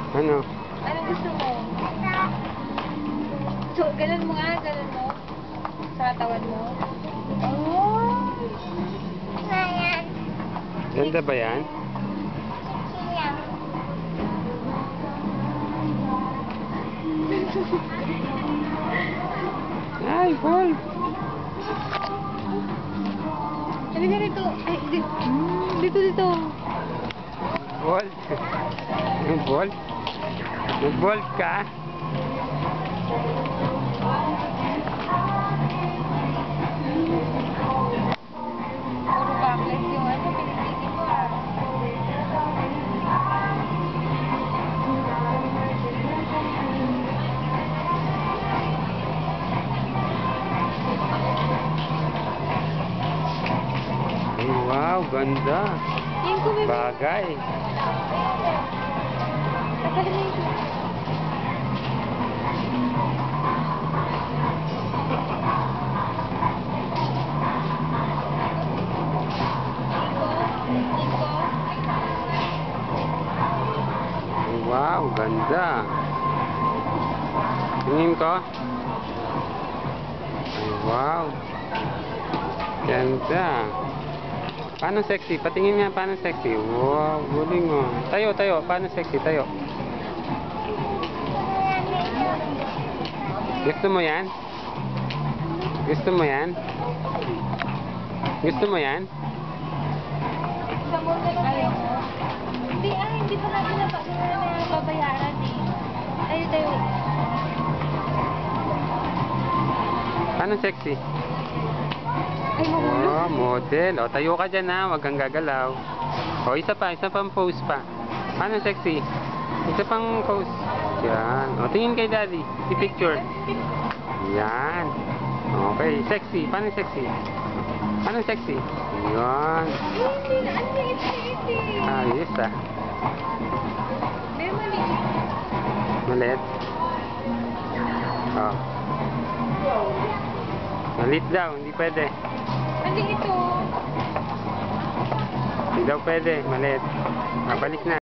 Ano? Ano gusto mo? So, ganun mo nga, ganun mo. Sa katawan mo. Oh! Ayan. Ganda ba yan? Ay, ball! Sabi ka rito. Ay, dito. Ball! Yung ball? Nag-ball ka? Puro backless yung ano, pinipili mo ah. Ay, wow, ganda. Yung kumimi. Bagay. Tagalin mo yung Wow, ganda. Tingin ko. Ay, wow. Ganda. Paano sexy? Patingin nga paano sexy. Wow, galing mo. Tayo. Paano sexy? Tayo. Gusto mo yan? Gusto mo yan? Gusto mo yan? sa mall na lang mo. Hindi pa natin nababayaran eh. Tayo. Paano sexy? Ay, mahulog. Oh, model. O, tayo ka dyan ha. Huwag kang gagalaw. O, isa pang pose pa. Paano sexy? Isa pang pose. Yan. O, tingin kay daddy. I-picture. Yan. Okay. Sexy. Paano sexy? Paano sexy? Yan. Ayos ah. May maliit. Malit. O. Malit daw. Hindi pwede. Maliit ito. Hindi daw pwede. Malit. Balik na.